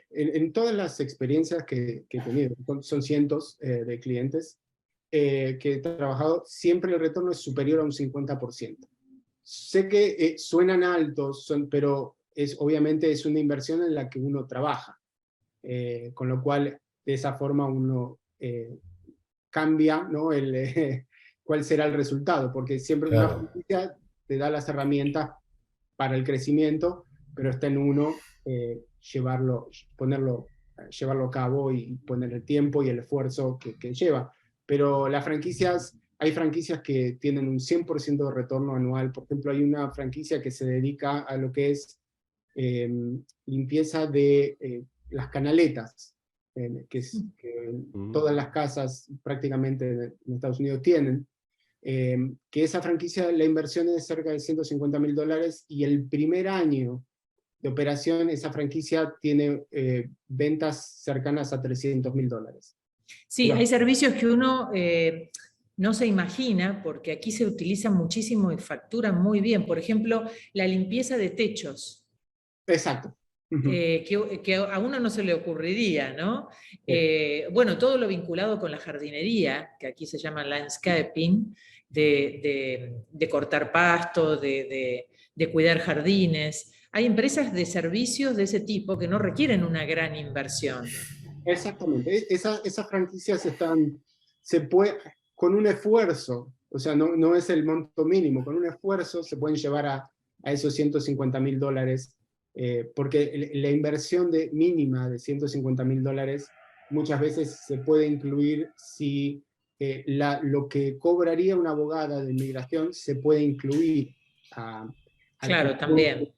en todas las experiencias que he tenido, son cientos de clientes que he trabajado, siempre el retorno es superior a un 50%. Sé que suenan altos, pero obviamente es una inversión en la que uno trabaja, con lo cual de esa forma uno cambia, ¿no? Cuál será el resultado, porque siempre una Claro. franquicia te da las herramientas para el crecimiento, pero está en uno llevarlo a cabo y poner el tiempo y el esfuerzo que lleva. Pero hay franquicias que tienen un 100% de retorno anual. Por ejemplo, hay una franquicia que se dedica a lo que es limpieza de las canaletas, que todas las casas prácticamente en Estados Unidos tienen. Que esa franquicia, la inversión es cerca de $150.000 y el primer año de operación esa franquicia tiene ventas cercanas a $300.000. Sí, hay servicios que uno no se imagina, porque aquí se utilizan muchísimo y facturan muy bien. Por ejemplo, la limpieza de techos. Exacto. Que a uno no se le ocurriría, ¿no? Bueno, todo lo vinculado con la jardinería, que aquí se llama landscaping, de cortar pasto, de cuidar jardines. Hay empresas de servicios de ese tipo que no requieren una gran inversión. Exactamente. Esas franquicias con un esfuerzo, o sea, no es el monto mínimo, con un esfuerzo se pueden llevar a esos $150.000. Porque la inversión mínima de $150.000 muchas veces se puede incluir si lo que cobraría una abogada de inmigración se puede incluir claro, también.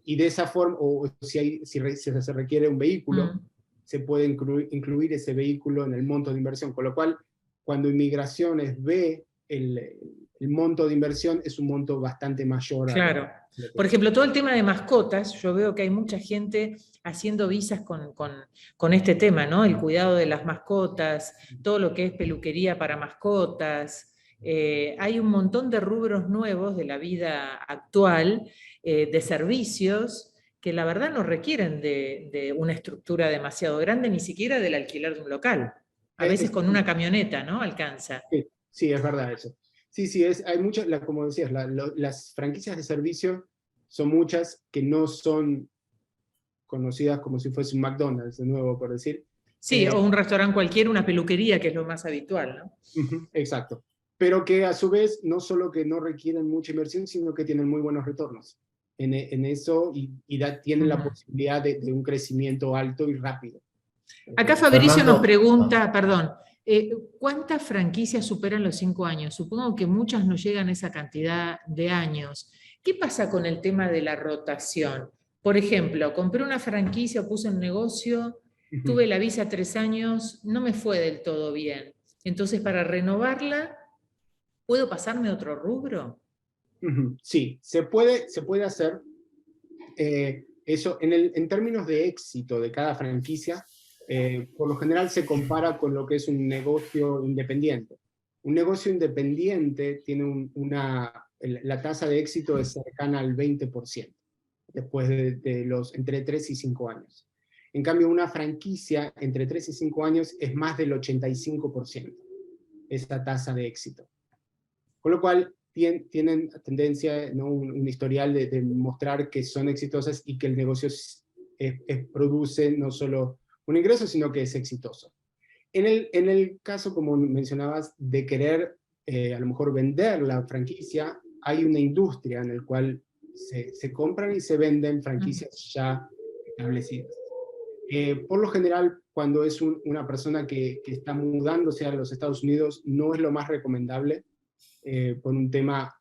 Y de esa forma, o si se requiere un vehículo, se puede incluir ese vehículo en el monto de inversión, con lo cual cuando Inmigraciones ve el monto de inversión es un monto bastante mayor. Claro. Por ejemplo, todo el tema de mascotas, yo veo que hay mucha gente haciendo visas con este tema, ¿no? El cuidado de las mascotas, todo lo que es peluquería para mascotas, hay un montón de rubros nuevos de la vida actual, de servicios, que la verdad no requieren de una estructura demasiado grande, ni siquiera del alquiler de un local. A veces con una camioneta, ¿no? Alcanza. Sí, sí, es verdad eso. Sí, sí, hay muchas, como decías, las franquicias de servicio son muchas que no son conocidas como si fuese un McDonald's, de nuevo, por decir. Sí, o un restaurante cualquiera, una peluquería, que es lo más habitual, ¿no? Exacto. Pero que a su vez no solo que no requieren mucha inversión, sino que tienen muy buenos retornos en eso y tienen la posibilidad de un crecimiento alto y rápido. Acá Fabricio nos pregunta, perdón, ¿cuántas franquicias superan los 5 años? Supongo que muchas no llegan a esa cantidad de años. ¿Qué pasa con el tema de la rotación? Por ejemplo, compré una franquicia o puse un negocio, tuve la visa 3 años, no me fue del todo bien. Entonces, para renovarla, ¿puedo pasarme a otro rubro? Sí, se puede hacer. Eso, en términos de éxito de cada franquicia, por lo general se compara con lo que es un negocio independiente. Un negocio independiente tiene la tasa de éxito es cercana al 20%, después de los entre 3 y 5 años. En cambio, una franquicia entre 3 y 5 años es más del 85%, esta tasa de éxito. Con lo cual, tienen tendencia, ¿no? un historial de mostrar que son exitosas y que el negocio produce no solo un ingreso, sino que es exitoso. En el caso, como mencionabas, de querer a lo mejor vender la franquicia, hay una industria en la cual se compran y se venden franquicias ya establecidas. Por lo general, cuando es una persona que está mudándose a los Estados Unidos, no es lo más recomendable, por un tema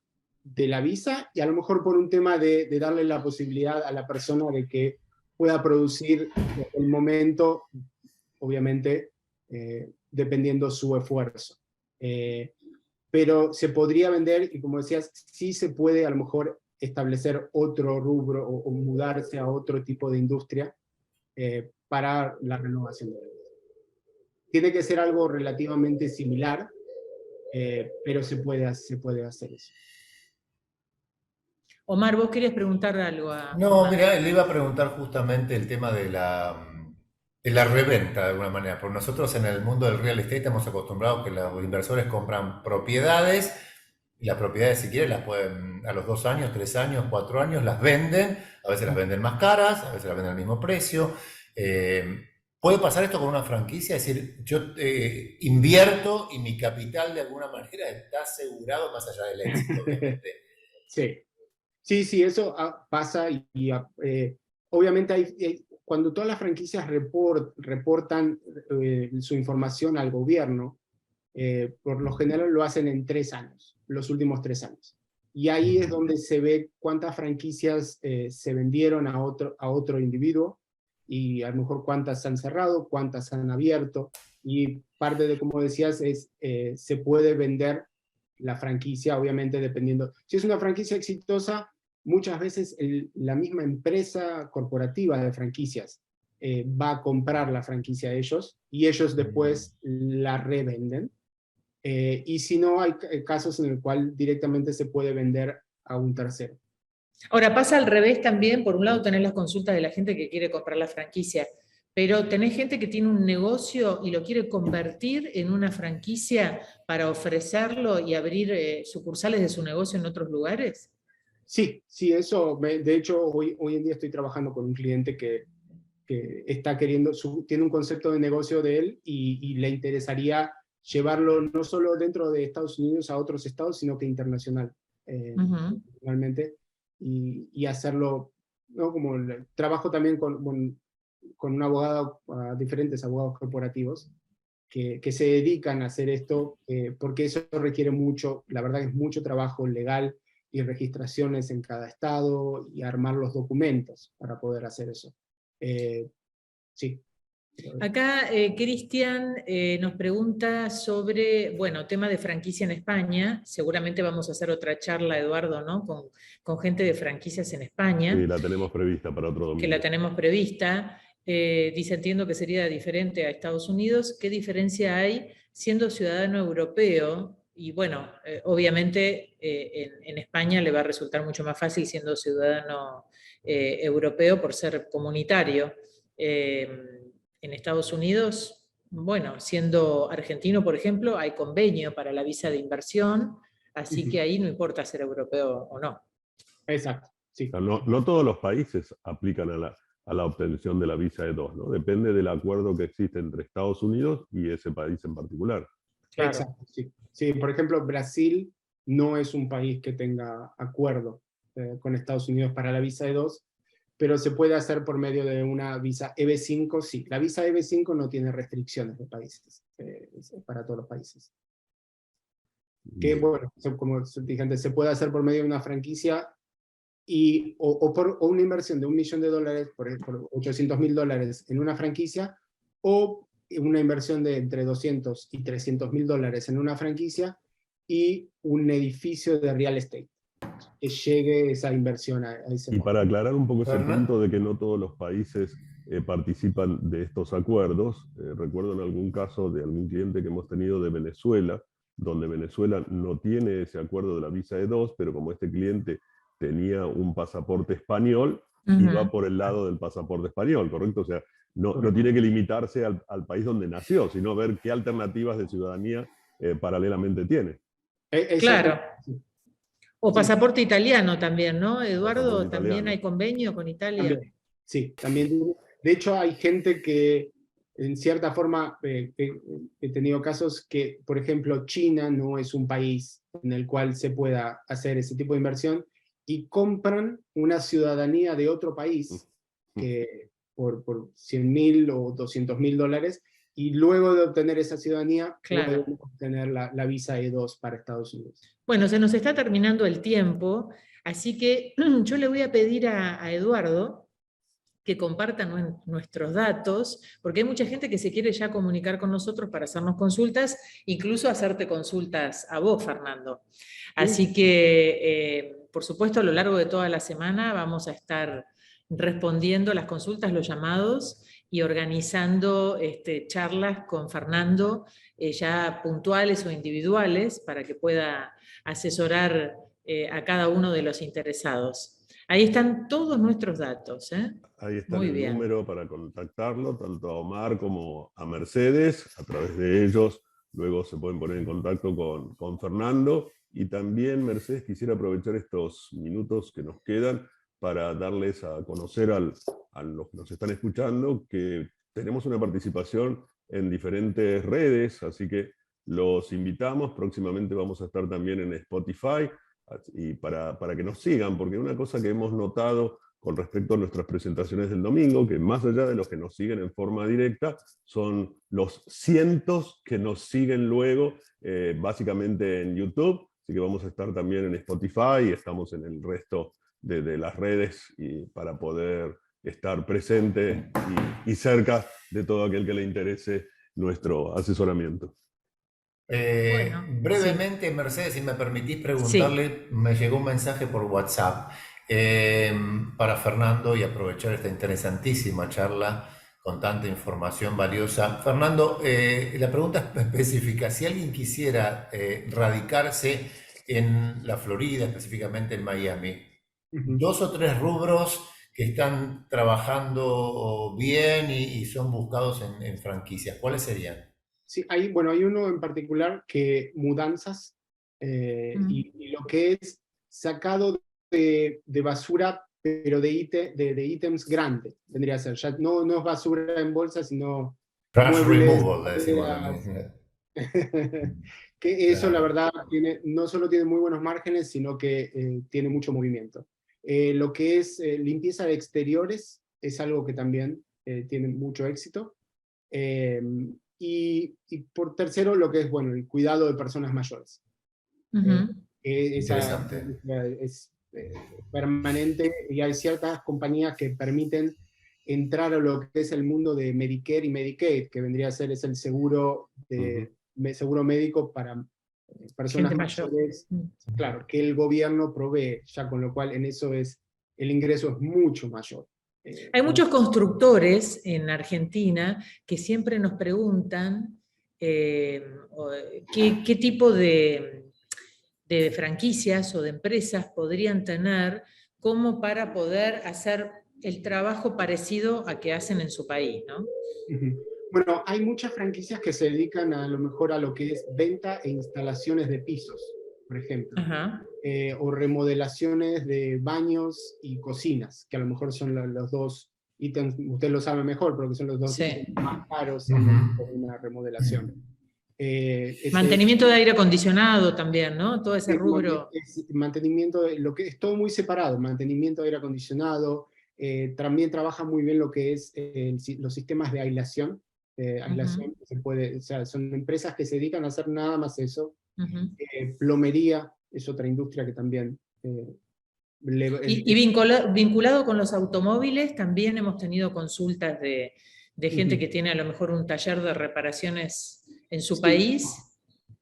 de la visa y a lo mejor por un tema de darle la posibilidad a la persona de que pueda producir el momento, obviamente, dependiendo su esfuerzo. Pero se podría vender y, como decías, sí se puede a lo mejor establecer otro rubro o mudarse a otro tipo de industria para la renovación de la visa. Tiene que ser algo relativamente similar, pero se puede hacer eso. Omar, vos querías preguntar algo a... No, mira, le iba a preguntar justamente el tema de la reventa, de alguna manera, porque nosotros en el mundo del real estate estamos acostumbrados que los inversores compran propiedades, y las propiedades, si quieren, las pueden a los 2 años, 3 años, 4 años, las venden, a veces las venden más caras, a veces las venden al mismo precio. ¿Puede pasar esto con una franquicia? Es decir, yo invierto y mi capital de alguna manera está asegurado más allá del éxito, obviamente. Sí, eso pasa y obviamente cuando todas las franquicias reportan su información al gobierno, por lo general lo hacen en 3 años, los últimos 3 años. Y ahí es donde se ve cuántas franquicias se vendieron a otro individuo, y a lo mejor cuántas han cerrado, cuántas han abierto, y parte de, como decías, se puede vender la franquicia, obviamente dependiendo. Si es una franquicia exitosa, muchas veces la misma empresa corporativa de franquicias va a comprar la franquicia a ellos, y ellos después la revenden. Y si no, hay casos en el cual directamente se puede vender a un tercero. Ahora, pasa al revés también. Por un lado tenés las consultas de la gente que quiere comprar la franquicia, pero tenés gente que tiene un negocio y lo quiere convertir en una franquicia para ofrecerlo y abrir sucursales de su negocio en otros lugares. Sí, eso, de hecho, hoy en día estoy trabajando con un cliente que está queriendo, tiene un concepto de negocio de él y le interesaría llevarlo no solo dentro de Estados Unidos a otros estados, sino que internacional, realmente, y hacerlo, ¿no? Como trabajo también con un abogado, diferentes abogados corporativos, que se dedican a hacer esto, porque eso requiere mucho, la verdad que es mucho trabajo legal y registraciones en cada estado y armar los documentos para poder hacer eso. Sí. Acá Cristian nos pregunta sobre, bueno, tema de franquicia en España. Seguramente vamos a hacer otra charla, Eduardo, ¿no? Con gente de franquicias en España. Sí, la tenemos prevista para otro domingo. Que la tenemos prevista. Dice, entiendo que sería diferente a Estados Unidos. ¿Qué diferencia hay siendo ciudadano europeo y bueno, obviamente en España le va a resultar mucho más fácil siendo ciudadano europeo por ser comunitario. En Estados Unidos, bueno, siendo argentino, por ejemplo, hay convenio para la visa de inversión, así que ahí no importa ser europeo o no. Exacto, sí. No todos los países aplican a la obtención de la visa E2, ¿no? Depende del acuerdo que existe entre Estados Unidos y ese país en particular. Claro. Exacto, sí. Sí, por ejemplo, Brasil no es un país que tenga acuerdo con Estados Unidos para la visa E2, pero se puede hacer por medio de una visa EB5, sí. La visa EB5 no tiene restricciones de países, es para todos los países. Que bueno, como dije antes, se puede hacer por medio de una franquicia o una inversión de $1 millón, por $800.000 en una franquicia, o una inversión de entre $200 y $300.000 en una franquicia y un edificio de real estate, que llegue esa inversión a ese Y monto. para aclarar un poco ese punto de que no todos los países participan de estos acuerdos, recuerdo en algún caso de algún cliente que hemos tenido de Venezuela, donde Venezuela no tiene ese acuerdo de la visa E2, pero como este cliente tenía un pasaporte español, iba por el lado del pasaporte español, ¿correcto? O sea, no tiene que limitarse al país donde nació, sino ver qué alternativas de ciudadanía paralelamente tiene. Claro. O pasaporte italiano también, ¿no, Eduardo? ¿También hay convenio con Italia? También, sí, también. De hecho, hay gente que, en cierta forma, he tenido casos que, por ejemplo, China no es un país en el cual se pueda hacer ese tipo de inversión, y compran una ciudadanía de otro país por $100.000 o $200.000, y luego de obtener esa ciudadanía, pueden obtener la visa E2 para Estados Unidos. Bueno, se nos está terminando el tiempo, así que yo le voy a pedir a Eduardo que comparta nuestros datos, porque hay mucha gente que se quiere ya comunicar con nosotros para hacernos consultas, incluso hacerte consultas a vos, Fernando. Así que, por supuesto, a lo largo de toda la semana vamos a estar respondiendo las consultas, los llamados, y organizando charlas con Fernando, ya puntuales o individuales, para que pueda asesorar a cada uno de los interesados. Ahí están todos nuestros datos. Ahí está el número para contactarlo, tanto a Omar como a Mercedes. A través de ellos luego se pueden poner en contacto con Fernando. Y también, Mercedes, quisiera aprovechar estos minutos que nos quedan para darles a conocer a los que nos están escuchando que tenemos una participación en diferentes redes, así que los invitamos. Próximamente vamos a estar también en Spotify, y para que nos sigan, porque una cosa que hemos notado con respecto a nuestras presentaciones del domingo, que más allá de los que nos siguen en forma directa, son los cientos que nos siguen luego, básicamente en YouTube, así que vamos a estar también en Spotify, y estamos en el resto de las redes para poder estar presente y cerca de todo aquel que le interese nuestro asesoramiento. Brevemente, sí. Mercedes, si me permitís preguntarle, sí. Me llegó un mensaje por WhatsApp para Fernando, y aprovechar esta interesantísima charla con tanta información valiosa. Fernando, la pregunta específica: si alguien quisiera radicarse en la Florida, específicamente en Miami, 2 o 3 rubros que están trabajando bien y son buscados en franquicias, ¿cuáles serían? Sí, hay uno en particular que mudanzas, y lo que es sacado de basura, pero de ítems grandes, vendría a ser. Ya no es basura en bolsa, sino trash removal, le decimos. Que eso, la verdad, no solo tiene muy buenos márgenes, sino que tiene mucho movimiento. Lo que es limpieza de exteriores es algo que también tiene mucho éxito. Y por tercero, lo que es, el cuidado de personas mayores. Esa es permanente, y hay ciertas compañías que permiten entrar a lo que es el mundo de Medicare y Medicaid, que vendría a ser el seguro, seguro médico para personas mayores, claro, que el gobierno provee, ya con lo cual en eso el ingreso es mucho mayor. Hay muchos constructores en Argentina que siempre nos preguntan ¿Qué tipo de franquicias o de empresas podrían tener como para poder hacer el trabajo parecido a que hacen en su país, ¿no? Bueno, hay muchas franquicias que se dedican a lo mejor a lo que es venta e instalaciones de pisos, por ejemplo. Ajá. O remodelaciones de baños y cocinas, que a lo mejor son los dos ítems, usted lo sabe mejor, porque son los dos ítems más caros en una remodelación. Mantenimiento de aire acondicionado también, ¿no? Todo ese rubro. Mantenimiento, lo que es todo muy separado, mantenimiento de aire acondicionado, también trabaja muy bien lo que es los sistemas de aislación. Se puede, o sea, son empresas que se dedican a hacer nada más eso. Plomería es otra industria que también... vinculado con los automóviles, también hemos tenido consultas de gente que tiene a lo mejor un taller de reparaciones en su país.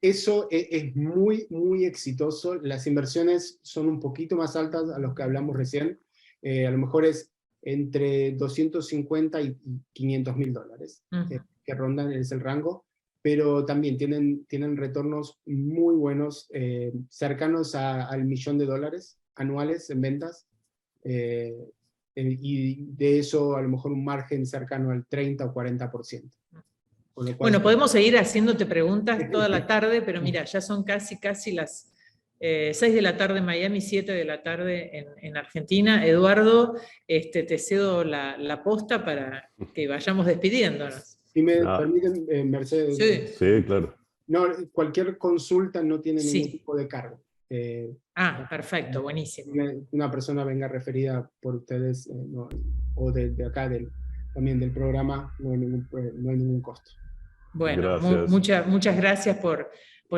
Eso es muy, muy exitoso. Las inversiones son un poquito más altas a los que hablamos recién. A lo mejor es entre 250 y $500.000 que rondan, es el rango, pero también tienen retornos muy buenos, cercanos al $1.000.000 anuales en ventas, y de eso a lo mejor un margen cercano al 30 o 40%. Bueno, podemos seguir haciéndote preguntas toda la tarde, pero mira, ya son casi las 6 de la tarde en Miami, 7 de la tarde en Argentina. Eduardo, te cedo la posta para que vayamos despidiéndonos. Si me permiten, Mercedes. Sí, claro. No, cualquier consulta no tiene ningún tipo de cargo. Perfecto, buenísimo. Una persona venga referida por ustedes, o de acá también del programa, no hay ningún costo. Bueno, muchas gracias por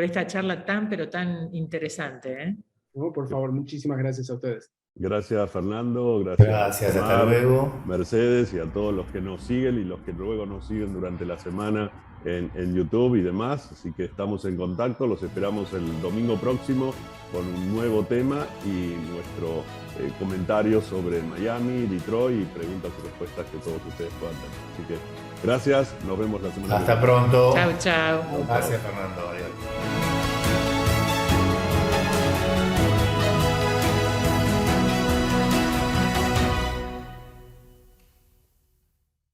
esta charla pero tan interesante. No, por favor, muchísimas gracias a ustedes. Gracias, Fernando. Gracias Omar, hasta luego. Mercedes, y a todos los que nos siguen y los que luego nos siguen durante la semana en YouTube y demás. Así que estamos en contacto. Los esperamos el domingo próximo con un nuevo tema y nuestro comentario sobre Miami, Detroit y preguntas y respuestas que todos ustedes puedan tener. Así que gracias. Nos vemos la semana que viene. Hasta pronto. Chao, chao. Gracias, Fernando. Adiós.